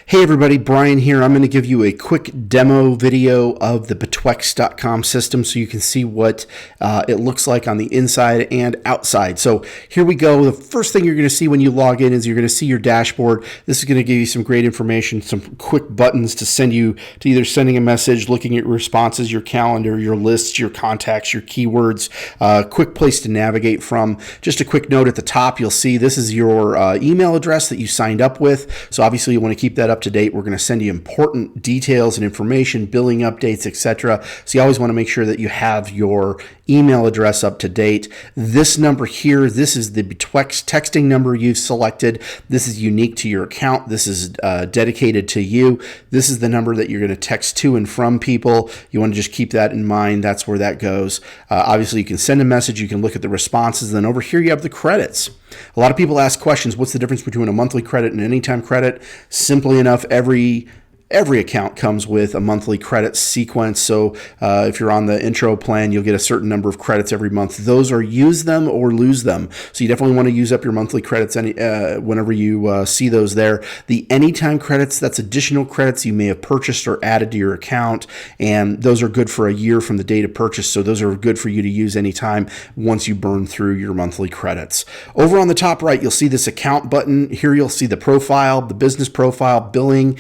Hey everybody, Brian here. I'm going to give you a quick demo video of the Betwext.com system so you can see what it looks like on the inside and outside. So here we go. The first thing you're going to see when you log in is you're going to see your dashboard. This is going to give you some great information, some quick buttons to send you to either sending a message, looking at your responses, your calendar, your lists, your contacts, your keywords, quick place to navigate from. Just a quick note at the top, you'll see this is your email address that you signed up with. So obviously you want to keep that up to date. We're going to send you important details and information, billing updates, etc. So you always want to make sure that you have your email address up to date. This number here, this is the Betwext texting number you've selected. This is unique to your account. This is dedicated to you. This is the number that you're going to text to and from people. You want to just keep that in mind. That's where that goes. Obviously, you can send a message. You can look at the responses. Then over here, you have the credits. A lot of people ask questions. What's the difference between a monthly credit and an anytime credit? Simply enough, every account comes with a monthly credit sequence. So if you're on the intro plan, you'll get a certain number of credits every month. Those are use them or lose them. So you definitely want to use up your monthly credits whenever you see those there. The anytime credits, that's additional credits you may have purchased or added to your account. And those are good for a year from the date of purchase. So those are good for you to use anytime once you burn through your monthly credits. Over on the top right, you'll see this account button. Here you'll see the profile, the business profile, billing.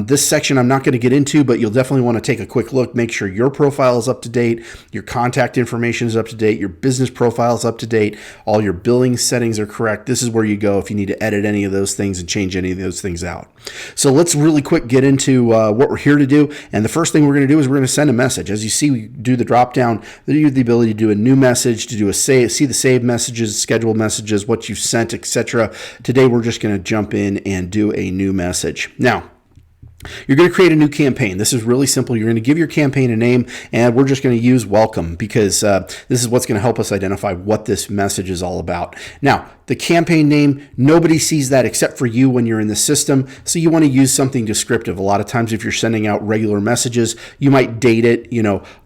This section I'm not going to get into, but you'll definitely want to take a quick look, make sure your profile is up to date, your contact information is up to date, your business profile is up to date, all your billing settings are correct. This is where you go if you need to edit any of those things and change any of those things out. So let's really quick get into what we're here to do. And the first thing we're going to do is we're going to send a message. As you see, we do the drop down, you have the ability to do a new message, to do a see the saved messages, schedule messages, what you've sent, etc. Today we're just going to jump in and do a new message. Now, you're going to create a new campaign. This is really simple. You're going to give your campaign a name, and we're just going to use welcome because this is what's going to help us identify what this message is all about. Now, the campaign name, nobody sees that except for you when you're in the system, so you want to use something descriptive. A lot of times if you're sending out regular messages, you might date it,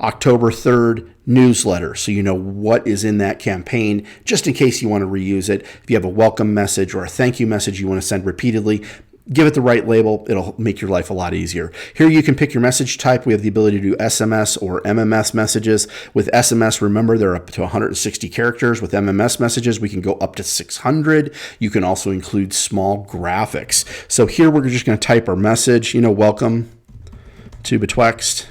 October 3rd, newsletter, so you know what is in that campaign, just in case you want to reuse it. If you have a welcome message or a thank you message you want to send repeatedly, give it the right label. It'll make your life a lot easier. Here you can pick your message type. We have the ability to do SMS or MMS messages. With SMS, remember, they're up to 160 characters. With MMS messages, we can go up to 600. You can also include small graphics. So here we're just going to type our message, welcome to Betwext.com.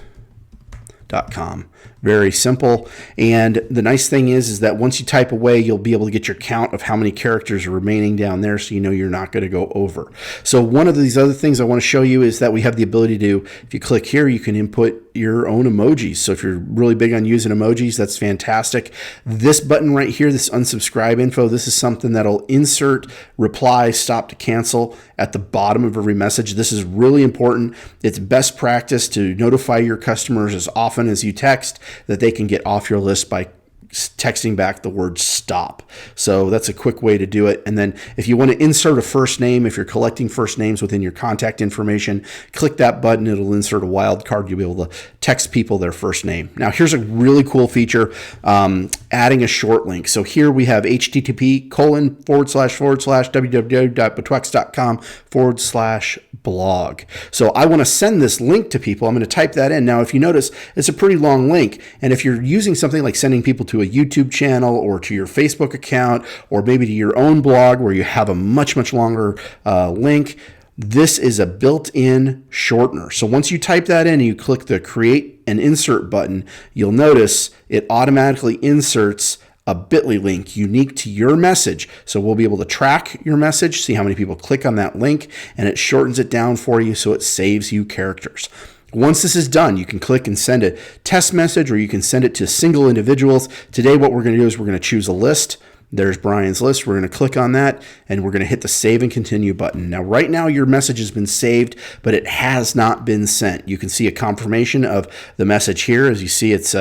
Very simple. And the nice thing is that once you type away, you'll be able to get your count of how many characters are remaining down there, so you know you're not going to go over. So one of these other things I want to show you is that we have the ability to, if you click here, you can input your own emojis. So if you're really big on using emojis, that's fantastic. This button right here, this unsubscribe info, this is something that'll insert reply, stop to cancel at the bottom of every message. This is really important. It's best practice to notify your customers as often as you text that they can get off your list by texting back the word stop. So that's a quick way to do it. And then if you want to insert a first name, if you're collecting first names within your contact information, click that button. It'll insert a wildcard. You'll be able to text people their first name. Now here's a really cool feature, adding a short link. So here we have http://www.betwext.com/blog. So I want to send this link to people. I'm going to type that in. Now, if you notice, it's a pretty long link. And if you're using something like sending people to a YouTube channel or to your Facebook account or maybe to your own blog where you have a much, much longer link, this is a built-in shortener. So once you type that in and you click the create and insert button, you'll notice it automatically inserts a bit.ly link unique to your message. So we'll be able to track your message, see how many people click on that link, and it shortens it down for you so it saves you characters. Once this is done, you can click and send a test message, or you can send it to single individuals. Today, what we're going to do is we're going to choose a list. There's Brian's list. We're going to click on that, and we're going to hit the Save and Continue button. Now, right now, your message has been saved, but it has not been sent. You can see a confirmation of the message here. As you see, it's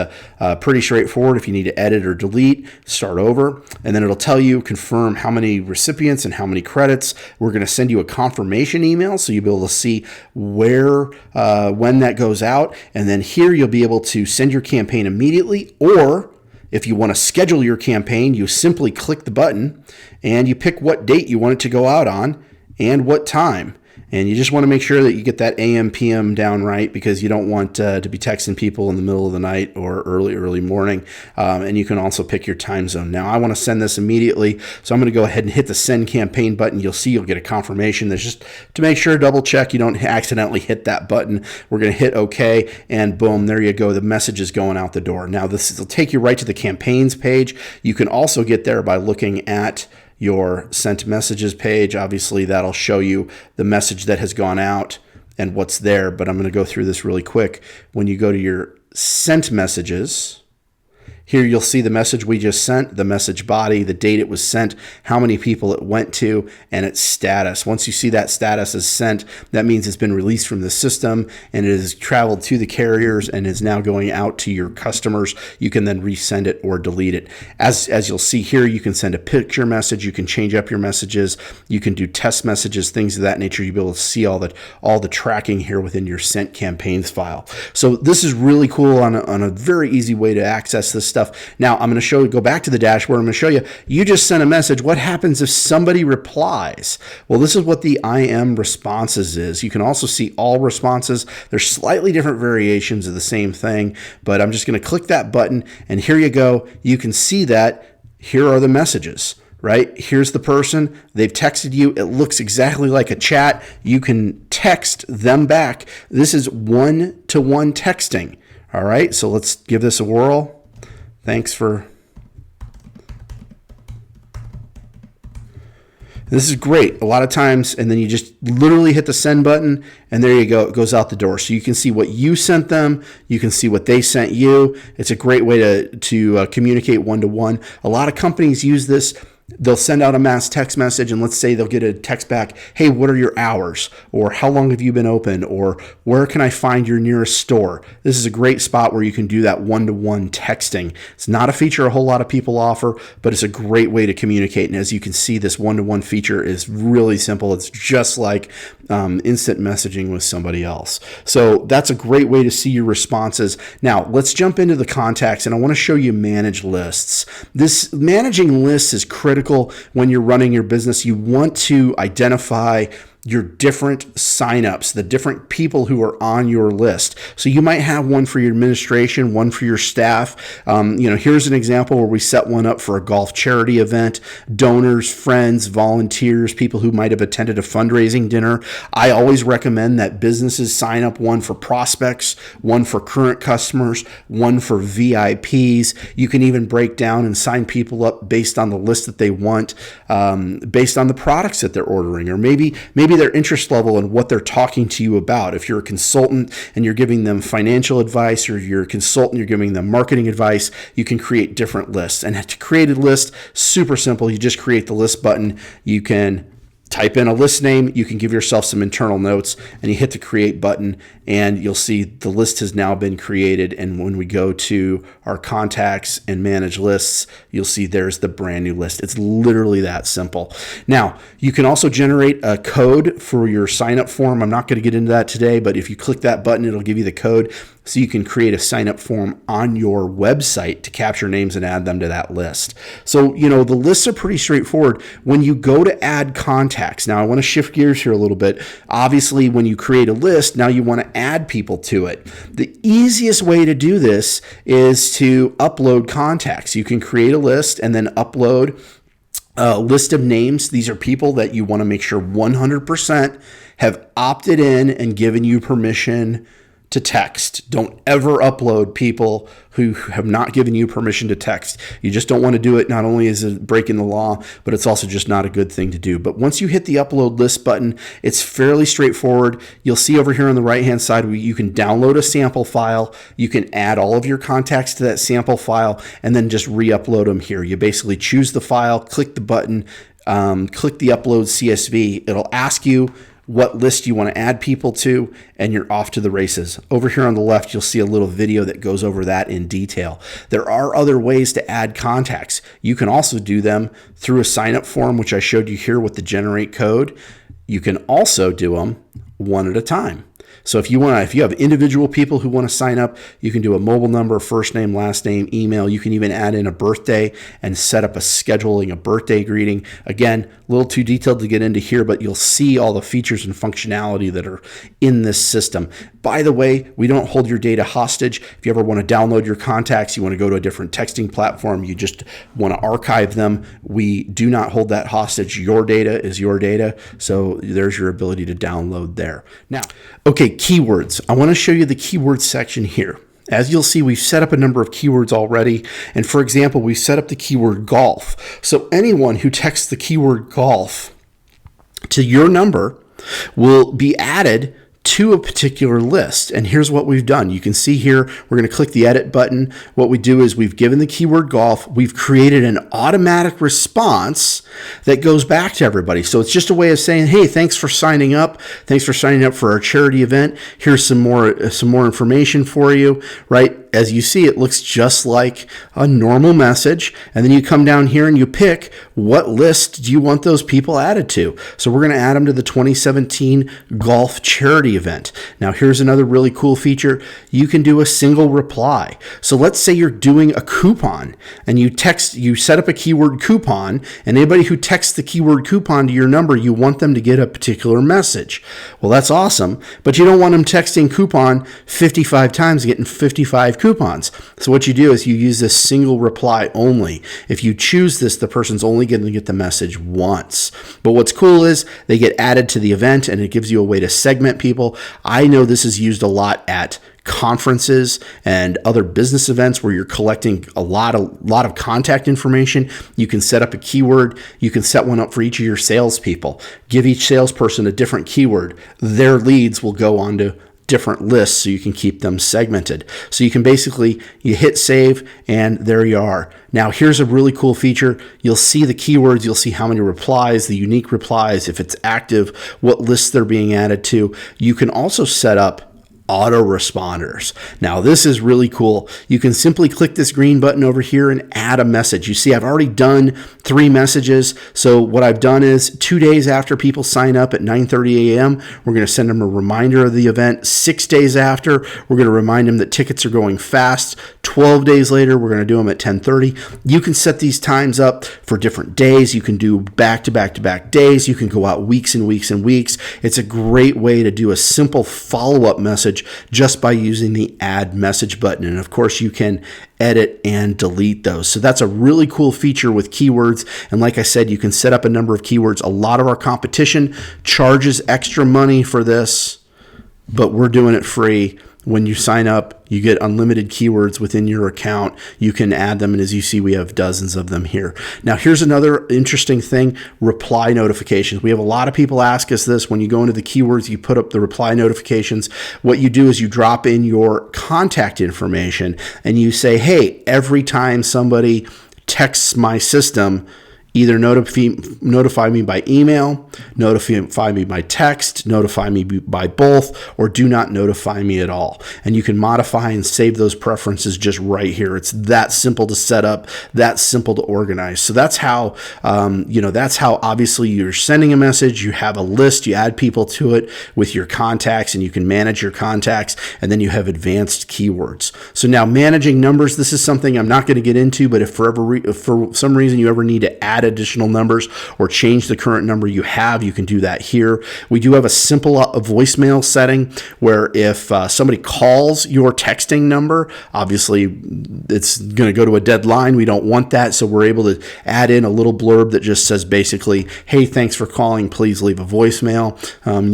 pretty straightforward. If you need to edit or delete, start over, and then it'll tell you, confirm how many recipients and how many credits. We're going to send you a confirmation email, so you'll be able to see where, when that goes out, and then here you'll be able to send your campaign immediately, or if you want to schedule your campaign, you simply click the button and you pick what date you want it to go out on and what time. And you just want to make sure that you get that AM, PM down right, because you don't want to be texting people in the middle of the night or early morning. And you can also pick your time zone. Now, I want to send this immediately, so I'm going to go ahead and hit the send campaign button. You'll see you'll get a confirmation. There's just to make sure, double check you don't accidentally hit that button. We're going to hit OK, and boom, there you go. The message is going out the door. Now, this will take you right to the campaigns page. You can also get there by looking at your sent messages page. Obviously, that'll show you the message that has gone out and what's there, but I'm going to go through this really quick. When you go to your sent messages, here you'll see the message we just sent, the message body, the date it was sent, how many people it went to, and its status. Once you see that status is sent, that means it's been released from the system and it has traveled to the carriers and is now going out to your customers. You can then resend it or delete it. As you'll see here, you can send a picture message, you can change up your messages, you can do test messages, things of that nature. You'll be able to see all the tracking here within your sent campaigns file. So this is really cool on a very easy way to access this stuff. Now, I'm going to go back to the dashboard. I'm going to show you, you just sent a message. What happens if somebody replies? Well, this is what the IM responses is. You can also see all responses. There's slightly different variations of the same thing, but I'm just going to click that button, and here you go. You can see that here are the messages. Right? Here's the person. They've texted you. It looks exactly like a chat. You can text them back. This is one-to-one texting. All right, so let's give this a whirl. Thanks for... This is great. A lot of times, and then you just literally hit the send button, and there you go. It goes out the door. So you can see what you sent them. You can see what they sent you. It's a great way to communicate one-to-one. A lot of companies use this. They'll send out a mass text message, and let's say they'll get a text back, hey, what are your hours? Or how long have you been open? Or where can I find your nearest store? This is a great spot where you can do that one-to-one texting. It's not a feature a whole lot of people offer, but it's a great way to communicate. And as you can see, this one-to-one feature is really simple. It's just like instant messaging with somebody else. So that's a great way to see your responses. Now, let's jump into the contacts, and I want to show you manage lists. This managing lists is critical when you're running your business. You want to identify your different signups, the different people who are on your list. So you might have one for your administration, one for your staff. Here's an example where we set one up for a golf charity event, donors, friends, volunteers, people who might have attended a fundraising dinner. I always recommend that businesses sign up one for prospects, one for current customers, one for VIPs. You can even break down and sign people up based on the list that they want, based on the products that they're ordering, or maybe their interest level and what they're talking to you about. If you're a consultant and you're giving them financial advice, or you're a consultant, you're giving them marketing advice, you can create different lists. And to create a list, super simple. You just create the list button. You can type in a list name, you can give yourself some internal notes, and you hit the create button, and you'll see the list has now been created. And when we go to our contacts and manage lists, you'll see there's the brand new list. It's literally that simple. Now, you can also generate a code for your sign up form. I'm not going to get into that today, but if you click that button, it'll give you the code. So you can create a sign up form on your website to capture names and add them to that list. So, the lists are pretty straightforward. When you go to add contacts, now I want to shift gears here a little bit. Obviously, when you create a list, now you want to add people to it. The easiest way to do this is to upload contacts. You can create a list and then upload a list of names. These are people that you want to make sure 100% have opted in and given you permission to text. Don't ever upload people who have not given you permission to text. You just don't want to do it. Not only is it breaking the law, but it's also just not a good thing to do. But once you hit the upload list button, it's fairly straightforward. You'll see over here on the right-hand side, you can download a sample file. You can add all of your contacts to that sample file and then just re-upload them here. You basically choose the file, click the button, click the upload CSV. It'll ask you what list you want to add people to, and you're off to the races. Over here on the left, you'll see a little video that goes over that in detail. There are other ways to add contacts. You can also do them through a sign-up form, which I showed you here with the generate code. You can also do them one at a time. So if you have individual people who want to sign up, you can do a mobile number, first name, last name, email. You can even add in a birthday and set up scheduling a birthday greeting. Again, a little too detailed to get into here, but you'll see all the features and functionality that are in this system. By the way, we don't hold your data hostage. If you ever want to download your contacts, you want to go to a different texting platform, you just want to archive them, we do not hold that hostage. Your data is your data. So there's your ability to download there. Now, okay, keywords. I want to show you the keywords section here. As you'll see, we've set up a number of keywords already. And for example, we set up the keyword golf. So anyone who texts the keyword golf to your number will be added to a particular list. And here's what we've done. You can see here, we're going to click the edit button. What we do is we've given the keyword golf. We've created an automatic response that goes back to everybody. So it's just a way of saying, hey, thanks for signing up. Thanks for signing up for our charity event. Here's some more information for you, right? As you see, it looks just like a normal message. And then you come down here and you pick what list do you want those people added to. So we're going to add them to the 2017 golf charity event. Now, here's another really cool feature. You can do a single reply. So let's say you're doing a coupon and you set up a keyword coupon, and anybody who texts the keyword coupon to your number, you want them to get a particular message. Well, that's awesome, but you don't want them texting coupon 55 times, getting 55 coupons. So what you do is you use this single reply only. If you choose this, the person's only going to get the message once. But what's cool is they get added to the event, and it gives you a way to segment people. I know this is used a lot at conferences and other business events where you're collecting a lot of contact information. You can set up a keyword. You can set one up for each of your salespeople. Give each salesperson a different keyword. Their leads will go onto different lists so you can keep them segmented. So you can you hit save, and there you are. Now here's a really cool feature. You'll see the keywords, you'll see how many replies, the unique replies, if it's active, what lists they're being added to. You can also set up autoresponders. Now this is really cool. You can simply click this green button over here and add a message. You see, I've already done 3 messages. So what I've done is 2 days after people sign up at 9:30 a.m., we're going to send them a reminder of the event. 6 days after, we're going to remind them that tickets are going fast. 12 days later, we're going to do them at 10:30. You can set these times up for different days. You can do back-to-back-to-back days. You can go out weeks and weeks and weeks. It's a great way to do a simple follow-up message just by using the add message button. And of course, you can edit and delete those. So that's a really cool feature with keywords. And like I said, you can set up a number of keywords. A lot of our competition charges extra money for this, but we're doing it free. When you sign up, you get unlimited keywords within your account. You can add them, and as you see, we have dozens of them here. Now, here's another interesting thing, reply notifications. We have a lot of people ask us this. When you go into the keywords, you put up the reply notifications. What you do is you drop in your contact information, and you say, hey, every time somebody texts my system, either notify me by email, notify me by text, notify me by both, or do not notify me at all. And you can modify and save those preferences just right here. It's that simple to set up, that simple to organize. So that's how, that's how obviously you're sending a message, you have a list, you add people to it with your contacts, and you can manage your contacts, and then you have advanced keywords. So now managing numbers, this is something I'm not going to get into, but if for some reason you ever need to add additional numbers or change the current number you have, you can do that here. We do have a simple voicemail setting where if somebody calls your texting number, obviously it's going to go to a dead line. We don't want that, so we're able to add in a little blurb that just says basically, hey, thanks for calling, please leave a voicemail.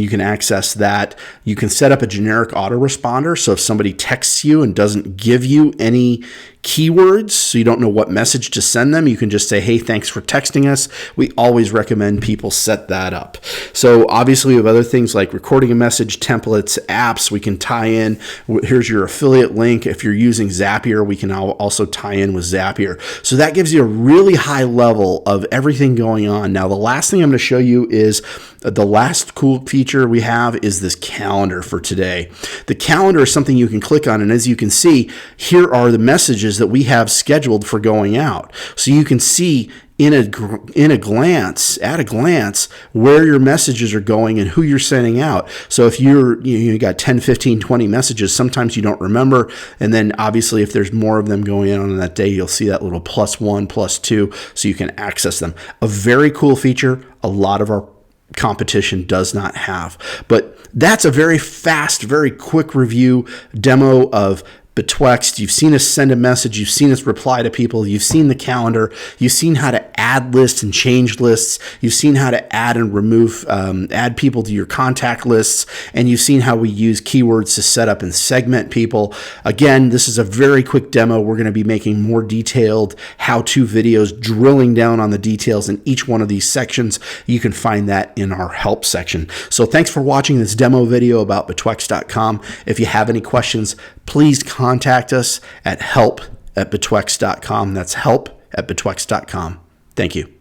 You can access that. You can set up a generic autoresponder, so if somebody texts you and doesn't give you any keywords, so you don't know what message to send them, you can just say, hey, thanks for texting us. We always recommend people set that up. So obviously we have other things like recording a message, templates, apps we can tie in. Here's your affiliate link. If you're using Zapier, we can also tie in with Zapier. So that gives you a really high level of everything going on. Now, the last thing I'm going to show you is the last cool feature we have is this calendar for today. The calendar is something you can click on, and as you can see, here are the messages that we have scheduled for going out. So you can see at a glance, where your messages are going and who you're sending out. So if you got 10, 15, 20 messages, sometimes you don't remember. And then obviously if there's more of them going in on that day, you'll see that little +1, +2, so you can access them. A very cool feature. A lot of our competition does not have. But that's a very fast, very quick review demo of Betwixt. You've seen us send a message. You've seen us reply to people. You've seen the calendar. You've seen how to add lists and change lists. You've seen how to add and remove, add people to your contact lists. And you've seen how we use keywords to set up and segment people. Again, this is a very quick demo. We're going to be making more detailed how-to videos, drilling down on the details in each one of these sections. You can find that in our help section. So thanks for watching this demo video about Betwixt.com. If you have any questions, please contact us at help@betwixt.com. That's help@betwixt.com. Thank you.